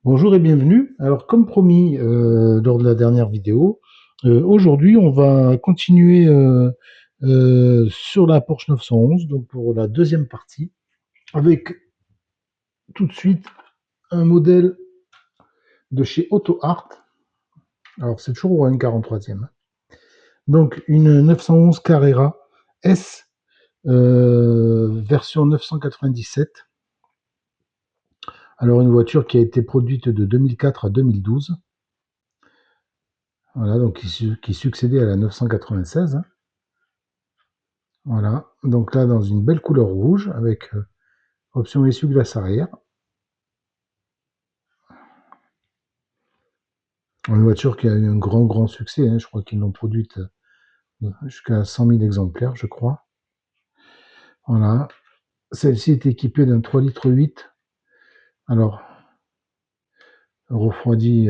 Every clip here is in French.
Bonjour et bienvenue. Alors, comme promis lors de la dernière vidéo, aujourd'hui on va continuer sur la Porsche 911, donc pour la deuxième partie, avec tout de suite un modèle de chez Auto Art. Alors, c'est toujours un 43e. Donc, une 911 Carrera S version 997. Alors, une voiture qui a été produite de 2004 à 2012. Voilà, donc qui succédait à la 996. Voilà, donc là dans une belle couleur rouge avec option essuie-glace arrière. Une voiture qui a eu un grand succès, hein. Je crois qu'ils l'ont produite jusqu'à 100 000 exemplaires, je crois. Voilà, celle-ci est équipée d'un 3,8 litres, alors refroidi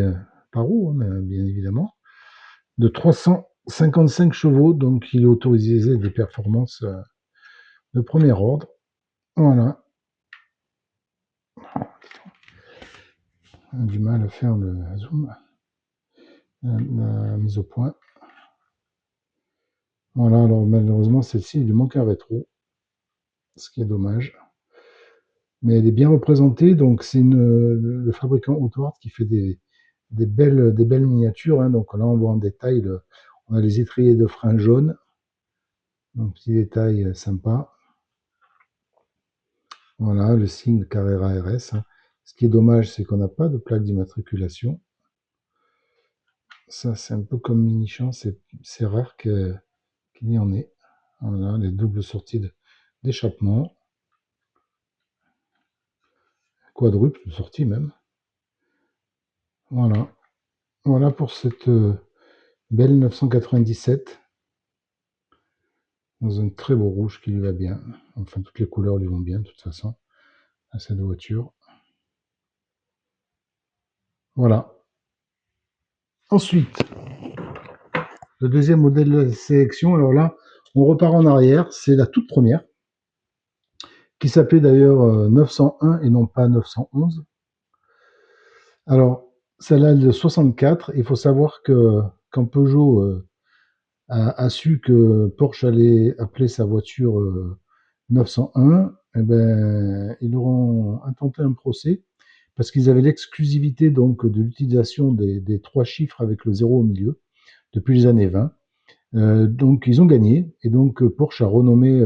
par eau, hein, bien évidemment, de 355 chevaux, donc il est autorisé des performances de premier ordre. Voilà, on a du mal à faire le zoom, la mise au point. Voilà, alors malheureusement celle-ci il lui manque un rétro, ce qui est dommage. Mais elle est bien représentée, donc c'est le fabricant Auto qui fait des belles miniatures, hein. Donc là on voit en détail, on a les étriers de frein jaunes, donc petit détail sympa. Voilà, le signe Carrera RS, hein. Ce qui est dommage, c'est qu'on n'a pas de plaque d'immatriculation. Ça, c'est un peu comme Mini-Champ, c'est rare qu'il y en ait. Voilà, les doubles sorties d'échappement, quadruple sortie même. Voilà, voilà pour cette belle 997, dans un très beau rouge qui lui va bien. Enfin, toutes les couleurs lui vont bien, de toute façon, à cette voiture. Voilà. Ensuite, le deuxième modèle de sélection, alors là, on repart en arrière, c'est la toute première, qui s'appelait d'ailleurs 901 et non pas 911. Alors, celle-là, elle est de 64. Il faut savoir que quand Peugeot a su que Porsche allait appeler sa voiture 901, eh ben, ils auront intenté un procès parce qu'ils avaient l'exclusivité donc de l'utilisation des trois chiffres avec le zéro au milieu depuis les années 20. Donc ils ont gagné et donc Porsche a renommé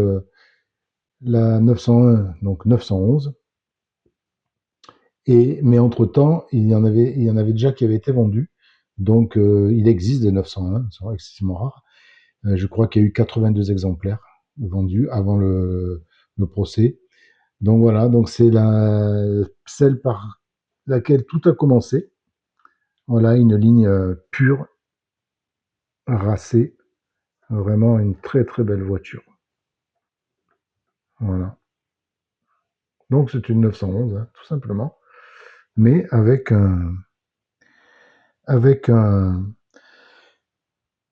la 901 donc 911. Mais entre-temps, il y en avait déjà qui avaient été vendus. Donc il existe des 901, c'est extrêmement rare. Je crois qu'il y a eu 82 exemplaires vendus avant le procès. Donc voilà, donc c'est celle par laquelle tout a commencé. Voilà, une ligne pure, racée, vraiment une très belle voiture. Voilà. Donc c'est une 911, hein, tout simplement, mais avec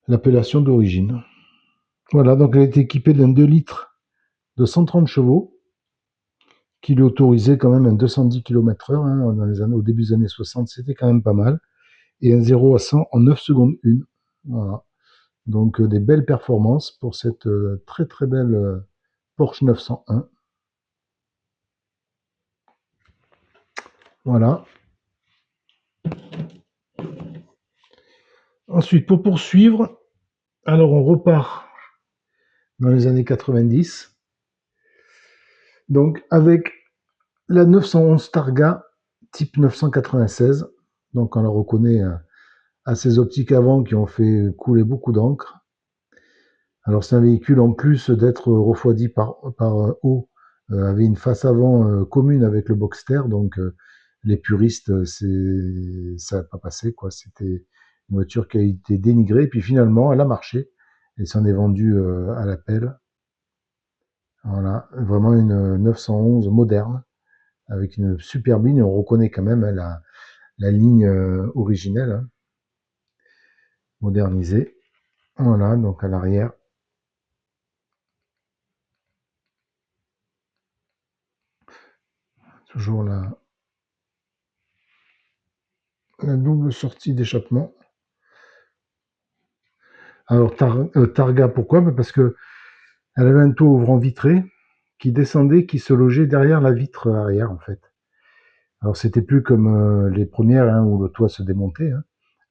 l'appellation d'origine. Voilà, donc elle est équipée d'un 2 litres de 130 chevaux, qui lui autorisait quand même un 210 km/h, hein, au début des années 60, c'était quand même pas mal. Et un 0 à 100 en 9 secondes 1. Voilà. Donc des belles performances pour cette très belle Porsche 901. Voilà. Ensuite, pour poursuivre, alors on repart dans les années 90. Donc avec la 911 Targa type 996. Donc on la reconnaît à ses optiques avant qui ont fait couler beaucoup d'encre. Alors c'est un véhicule en plus d'être refroidi par eau, avait une face avant commune avec le Boxster, donc les puristes, ça n'a pas passé, quoi. C'était une voiture qui a été dénigrée, puis finalement elle a marché et s'en est vendue à l'appel. Voilà, vraiment une 911 moderne avec une superbe ligne. On reconnaît quand même, hein, la ligne originelle, hein, modernisée. Voilà, donc à l'arrière, toujours la double sortie d'échappement. Alors Targa, pourquoi? Parce que elle avait un toit ouvrant vitré qui descendait, qui se logeait derrière la vitre arrière en fait. Alors c'était plus comme les premières hein, où le toit se démontait. Hein.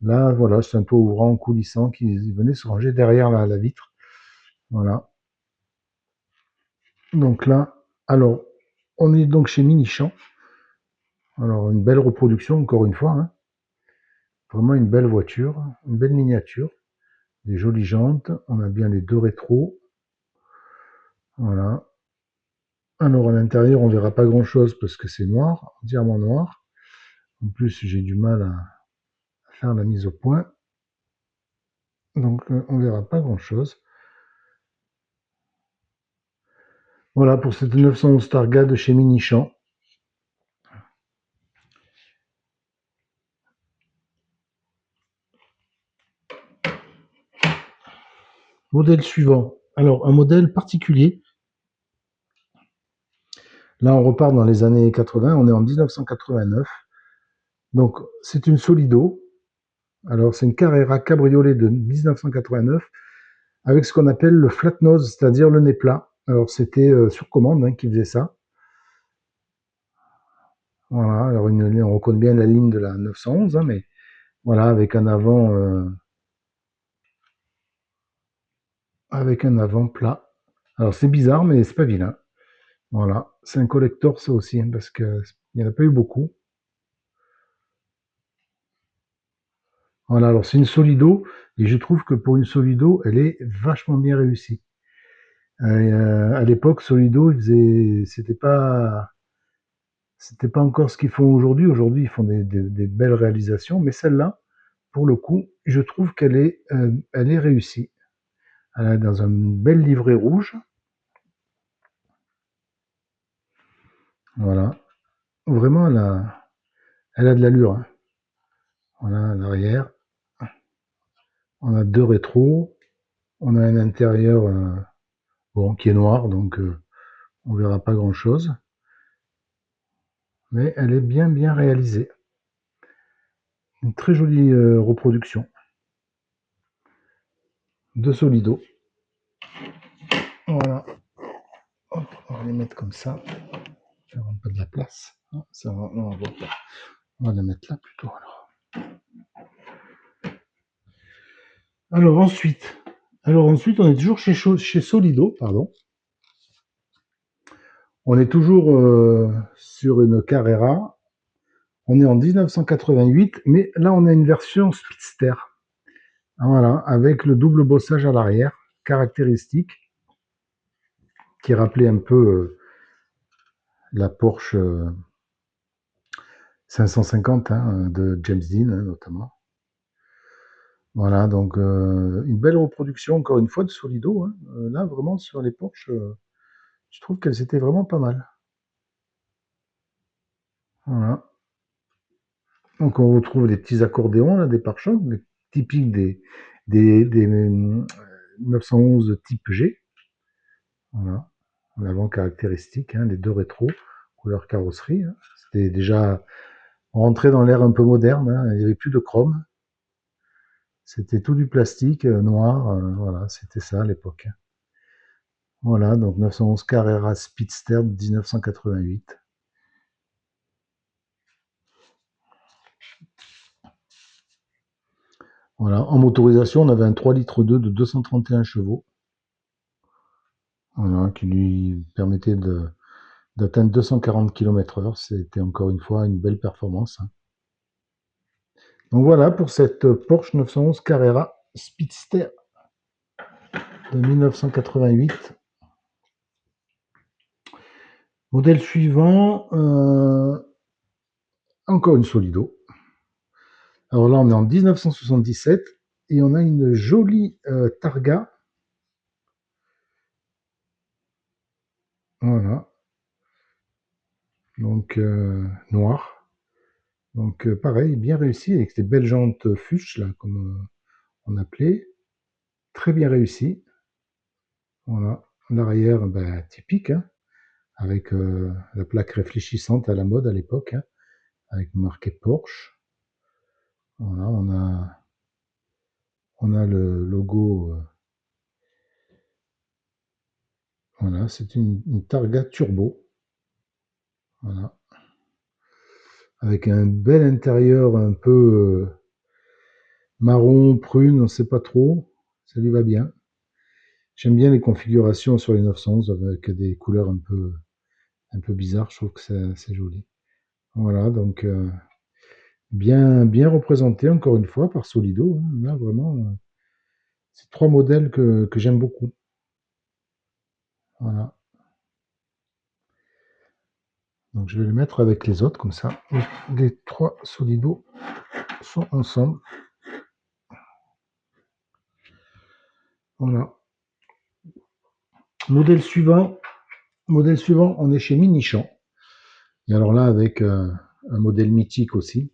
Là, voilà, c'est un toit ouvrant coulissant qui venait se ranger derrière la vitre. Voilà. Donc là, alors, on est donc chez Minichamp. Alors, une belle reproduction, encore une fois. Hein. Vraiment une belle voiture, une belle miniature. Des jolies jantes. On a bien les deux rétros. Voilà. Alors, à l'intérieur, on verra pas grand-chose parce que c'est noir, entièrement noir. En plus, j'ai du mal à faire la mise au point. Donc, on verra pas grand-chose. Voilà pour cette 911 Targa de chez Minichamp. Modèle suivant. Alors, un modèle particulier. Là, on repart dans les années 80. On est en 1989. Donc, c'est une Solido. Alors, c'est une Carrera cabriolet de 1989 avec ce qu'on appelle le flat nose, c'est-à-dire le nez plat. Alors, c'était sur commande hein, qui faisait ça. Voilà. Alors, on reconnaît bien la ligne de la 911, hein, mais voilà, avec un avant plat. Alors, c'est bizarre, mais c'est pas vilain. Voilà. C'est un collector, ça aussi, hein, parce que il n'y en a pas eu beaucoup. Voilà, alors c'est une Solido, et je trouve que pour une Solido, elle est vachement bien réussie. À l'époque, Solido, c'était pas encore ce qu'ils font aujourd'hui. Aujourd'hui, ils font des belles réalisations, mais celle-là, pour le coup, je trouve elle est réussie. Elle est dans un bel livret rouge. Voilà. Vraiment, elle a de l'allure. Hein. Voilà, à l'arrière. On a deux rétros. On a un intérieur, bon, qui est noir, donc on verra pas grand-chose. Mais elle est bien, bien réalisée. Une très jolie reproduction de Solido. Voilà. Hop, on va les mettre comme ça. Ça rend pas de la place. Ah, ça va, non, on voit pas. On va les mettre là plutôt alors. Alors ensuite, on est toujours chez Solido, pardon. On est toujours sur une Carrera. On est en 1988, mais là on a une version Speedster. Voilà, avec le double bossage à l'arrière, caractéristique, qui rappelait un peu la Porsche 550 hein, de James Dean hein, notamment. Voilà, donc une belle reproduction encore une fois de Solido. Hein. Là vraiment sur les Porsche, je trouve qu'elles étaient vraiment pas mal. Voilà. Donc on retrouve les petits accordéons là, des pare-chocs, typiques des 911 type G. Voilà. L'avant caractéristique, hein, les deux rétros, couleur carrosserie. Hein. C'était déjà rentré dans l'ère un peu moderne. Hein. Il n'y avait plus de chrome. C'était tout du plastique noir. Voilà, c'était ça à l'époque. Hein. Voilà, donc 911 Carrera Speedster de 1988. Voilà, en motorisation, on avait un 3 litres 2 de 231 chevaux. Voilà, qui lui permettait d'atteindre 240 km/h. C'était encore une fois une belle performance. Hein. Donc voilà pour cette Porsche 911 Carrera Speedster de 1988. Modèle suivant, encore une Solido. Alors là, on est en 1977 et on a une jolie Targa. Voilà. Donc noir. Donc pareil, bien réussi avec des belles jantes fuchs là, comme on appelait. Très bien réussi. Voilà. L'arrière, ben, typique, hein, avec la plaque réfléchissante à la mode à l'époque, hein, avec marqué Porsche. Voilà, on a le logo. Voilà, c'est une Targa Turbo. Voilà, avec un bel intérieur un peu marron, prune, on ne sait pas trop. Ça lui va bien. J'aime bien les configurations sur les 911 avec des couleurs un peu bizarres. Je trouve que c'est joli. Voilà, donc bien représenté encore une fois par Solido, hein. Là, vraiment, c'est trois modèles que j'aime beaucoup. Voilà. Donc je vais les mettre avec les autres, comme ça. Les trois Solido sont ensemble. Voilà. Modèle suivant, on est chez Minichamp. Et alors là, avec un modèle mythique aussi.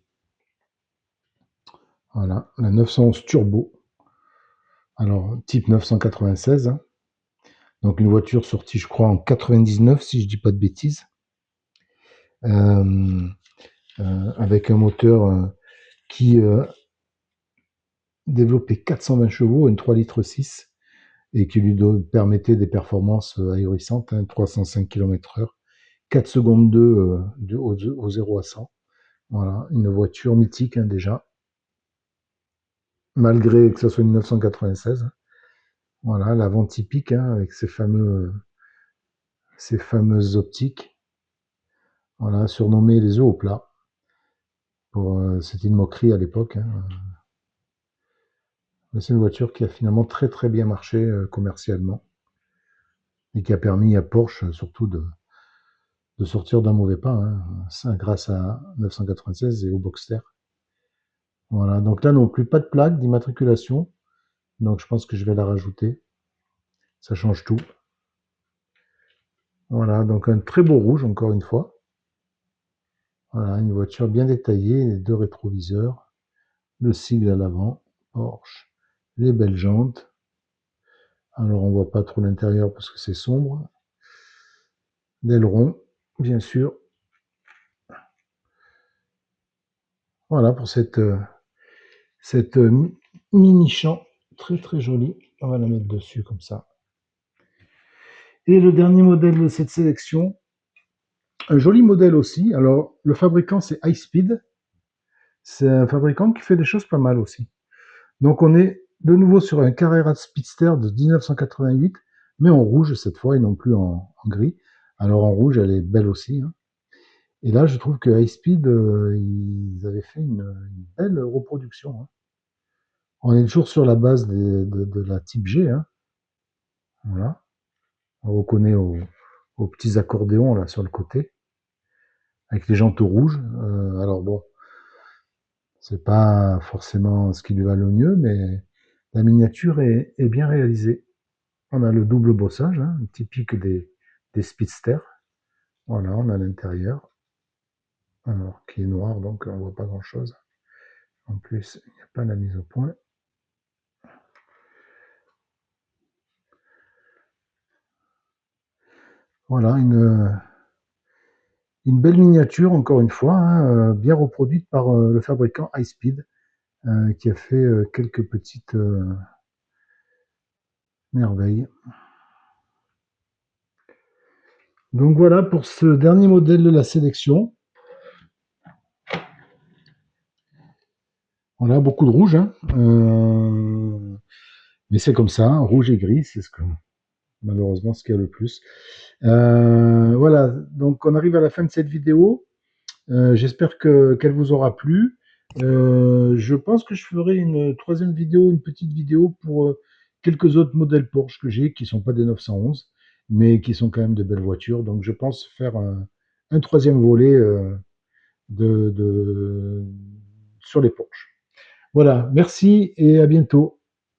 Voilà, la 911 Turbo. Alors, type 996, hein. Donc une voiture sortie, je crois, en 99, si je dis pas de bêtises. Euh, avec un moteur qui développait 420 chevaux, une 3 litres 6, et qui lui permettait des performances ahurissantes, hein, 305 km/h, 4 secondes 2 au 0 à 100. Voilà, une voiture mythique, hein, déjà, malgré que ce soit une 996. Voilà, l'avant typique, hein, avec ces fameuses optiques. Voilà, surnommées les œufs au plat. C'était une moquerie à l'époque, hein. Mais c'est une voiture qui a finalement très bien marché commercialement et qui a permis à Porsche surtout de sortir d'un mauvais pas, hein, ça, grâce à 996 et au Boxster. Voilà, donc là non plus, pas de plaque d'immatriculation, donc je pense que je vais la rajouter. Ça change tout. Voilà, donc un très beau rouge encore une fois. Voilà, une voiture bien détaillée, les deux rétroviseurs, le sigle à l'avant, Porsche, les belles jantes. Alors on voit pas trop l'intérieur parce que c'est sombre. L'aileron, bien sûr. Voilà pour cette mini champ très jolie. On va la mettre dessus comme ça. Et le dernier modèle de cette sélection, un joli modèle aussi. Alors le fabricant c'est High Speed. C'est un fabricant qui fait des choses pas mal aussi. Donc on est de nouveau sur un Carrera Speedster de 1988, mais en rouge cette fois et non plus en gris. Alors en rouge, elle est belle aussi, hein. Et là, je trouve que High Speed, ils avaient fait une belle reproduction, hein. On est toujours sur la base de la type G, hein. Voilà. On reconnaît aux petits accordéons là sur le côté, avec les jantes rouges. Alors bon, c'est pas forcément ce qui lui va le mieux, mais la miniature est bien réalisée. On a le double bossage, hein, typique des speedsters. Voilà, on a l'intérieur, alors qui est noir, donc on voit pas grand-chose. En plus, il n'y a pas la mise au point. Voilà, une belle miniature, encore une fois, hein, bien reproduite par le fabricant High Speed, qui a fait quelques petites merveilles. Donc voilà pour ce dernier modèle de la sélection. On a beaucoup de rouge, hein, mais c'est comme ça, hein, rouge et gris, c'est malheureusement ce qu'il y a le plus. Voilà, donc on arrive à la fin de cette vidéo. J'espère qu'elle vous aura plu. Je pense que je ferai une troisième vidéo, une petite vidéo pour quelques autres modèles Porsche que j'ai qui ne sont pas des 911, mais qui sont quand même de belles voitures. Donc je pense faire un troisième volet sur les Porsche. Voilà, merci et à bientôt.